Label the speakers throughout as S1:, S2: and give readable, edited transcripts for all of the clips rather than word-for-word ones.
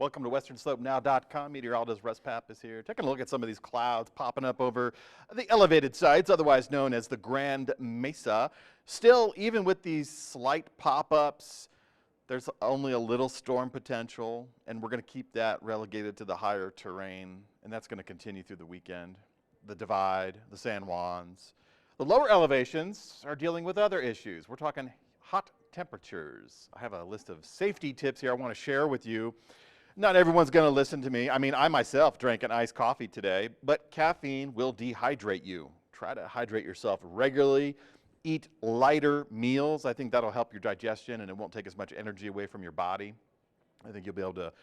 S1: Welcome to WesternSlopeNow.com. Meteorologist Russ Papp is here. Taking a look at some of these clouds popping up over the elevated sites, otherwise known as the Grand Mesa. Still, even with these slight pop-ups, there's only a little storm potential, and we're going to keep that relegated to the higher terrain, and that's going to continue through the weekend. The Divide, the San Juans. The lower elevations are dealing with other issues. We're talking hot temperatures. I have a list of safety tips here I want to share with you. Not everyone's going to listen to me. I mean, I myself drank an iced coffee today, but caffeine will dehydrate you. Try to hydrate yourself regularly. Eat lighter meals. I think that'll help your digestion and it won't take as much energy away from your body. I think you'll be able to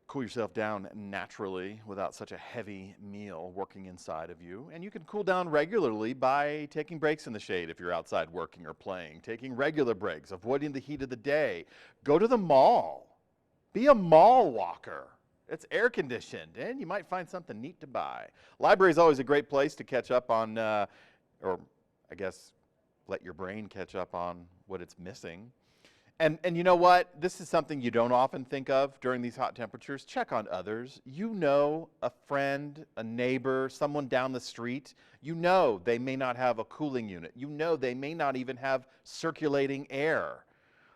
S1: cool yourself down naturally without such a heavy meal working inside of you. And you can cool down regularly by taking breaks in the shade if you're outside working or playing, taking regular breaks, avoiding the heat of the day. Go to the mall. Be a mall walker. It's air conditioned and you might find something neat to buy. Library is always a great place to catch up on, or I guess let your brain catch up on what it's missing. And you know what? This is something you don't often think of during these hot temperatures. Check on others. You know a friend, a neighbor, someone down the street. You know they may not have a cooling unit. You know they may not even have circulating air.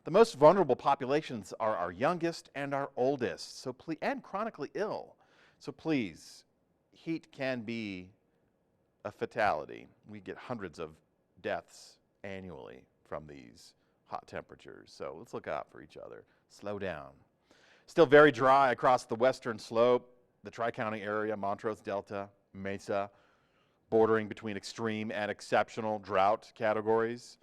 S1: The most vulnerable populations are our youngest and our oldest, and chronically ill. So please, heat can be a fatality. We get hundreds of deaths annually from these hot temperatures. So let's look out for each other. Slow down. Still very dry across the western slope, the Tri-County area, Montrose Delta, Mesa, bordering between extreme and exceptional drought categories.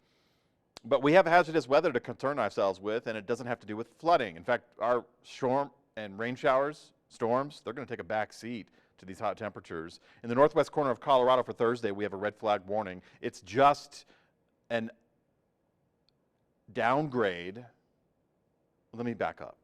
S1: But we have hazardous weather to concern ourselves with, and it doesn't have to do with flooding. In fact, our storm and rain showers, storms, they're going to take a back seat to these hot temperatures. In the northwest corner of Colorado for Thursday, we have a red flag warning. It's just an downgrade. Let me back up.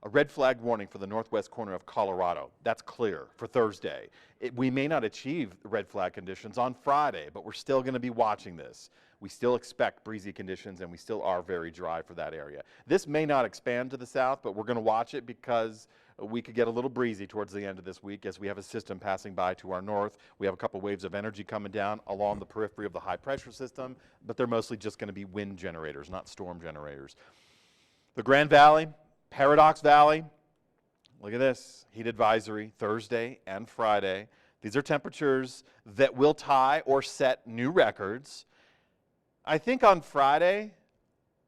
S1: A red flag warning for the northwest corner of Colorado. That's clear for Thursday. We may not achieve red flag conditions on Friday, but we're still going to be watching this. We still expect breezy conditions, and we still are very dry for that area. This may not expand to the south, but we're going to watch it because we could get a little breezy towards the end of this week as we have a system passing by to our north. We have a couple waves of energy coming down along the periphery of the high pressure system, but they're mostly just going to be wind generators, not storm generators. The Grand Valley, Paradox Valley, look at this, heat advisory Thursday and Friday. These are temperatures that will tie or set new records. I think on Friday,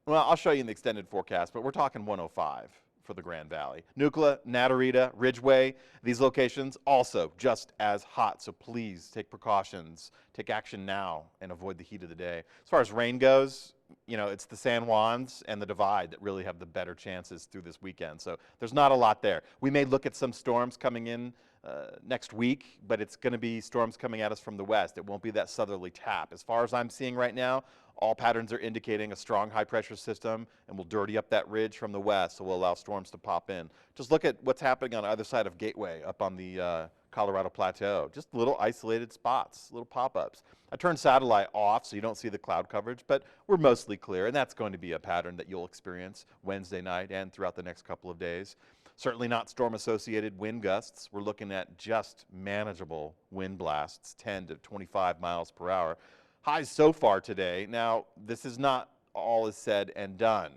S1: well, I'll show you in the extended forecast, but we're talking 105 for the Grand Valley. Nucla, Natarita, Ridgeway, these locations also just as hot, so please take precautions, take action now, and avoid the heat of the day. As far as rain goes, you know, it's the San Juans and the Divide that really have the better chances through this weekend, so there's not a lot there. We may look at some storms coming in next week, but it's going to be storms coming at us from the west. It won't be that southerly tap. As far as I'm seeing right now, all patterns are indicating a strong high pressure system and will dirty up that ridge from the west, so we'll allow storms to pop in. Just look at what's happening on the other side of Gateway up on the Colorado Plateau. Just little isolated spots, little pop-ups. I turned satellite off so you don't see the cloud coverage, but we're mostly clear, and that's going to be a pattern that you'll experience Wednesday night and throughout the next couple of days. Certainly not storm-associated wind gusts. We're looking at just manageable wind blasts, 10 to 25 miles per hour. Highs so far today. Now, this is not all is said and done,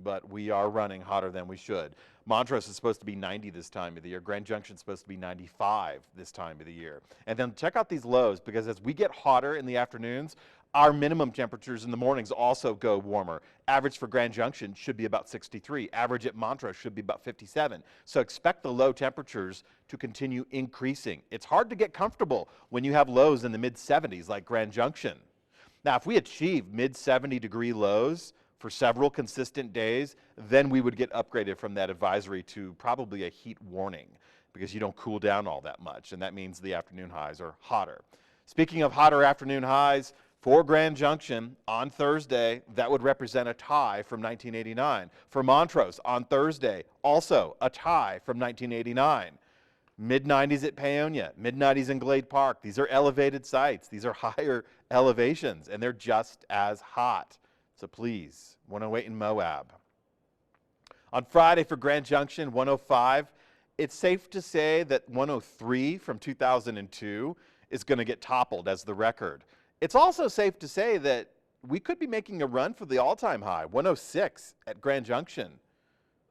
S1: but we are running hotter than we should. Montrose is supposed to be 90 this time of the year. Grand Junction is supposed to be 95 this time of the year. And then check out these lows, because as we get hotter in the afternoons, our minimum temperatures in the mornings also go warmer. Average for Grand Junction should be about 63. Average at Montrose should be about 57. So expect the low temperatures to continue increasing. It's hard to get comfortable when you have lows in the mid-70s like Grand Junction. Now, if we achieve mid-70 degree lows for several consistent days, then we would get upgraded from that advisory to probably a heat warning, because you don't cool down all that much, and that means the afternoon highs are hotter. Speaking of hotter afternoon highs, for Grand Junction on Thursday, that would represent a tie from 1989. For Montrose on Thursday, also a tie from 1989. Mid-90s at Paonia, mid-90s in Glade Park. These are elevated sites. These are higher elevations, and they're just as hot. So please, 108 in Moab. On Friday for Grand Junction, 105. It's safe to say that 103 from 2002 is going to get toppled as the record. It's also safe to say that we could be making a run for the all-time high, 106 at Grand Junction.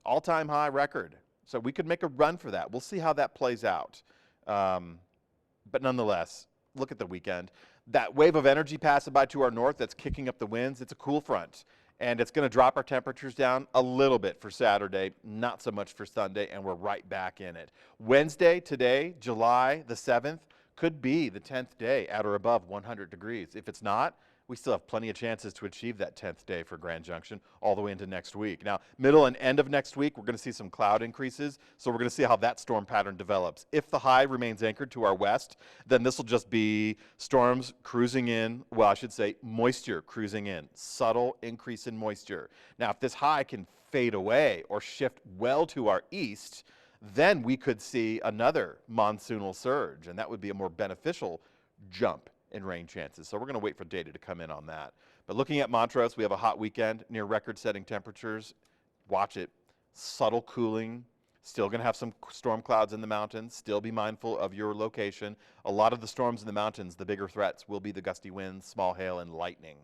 S1: All-time high record. So we could make a run for that. We'll see how that plays out. But nonetheless, look at the weekend. That wave of energy passing by to our north that's kicking up the winds, it's a cool front. And it's going to drop our temperatures down a little bit for Saturday, not so much for Sunday, and we're right back in it. Wednesday, today, July the 7th, could be the 10th day at or above 100 degrees. If it's not, we still have plenty of chances to achieve that 10th day for Grand Junction all the way into next week. Now, middle and end of next week, we're going to see some cloud increases, so we're going to see how that storm pattern develops. If the high remains anchored to our west, then this will just be storms cruising in, well, I should say moisture cruising in, subtle increase in moisture. Now, if this high can fade away or shift well to our east, then we could see another monsoonal surge, and that would be a more beneficial jump in rain chances. So we're going to wait for data to come in on that. But looking at Montrose, we have a hot weekend near record-setting temperatures. Watch it. Subtle cooling. Still going to have some storm clouds in the mountains. Still be mindful of your location. A lot of the storms in the mountains, the bigger threats will be the gusty winds, small hail, and lightning.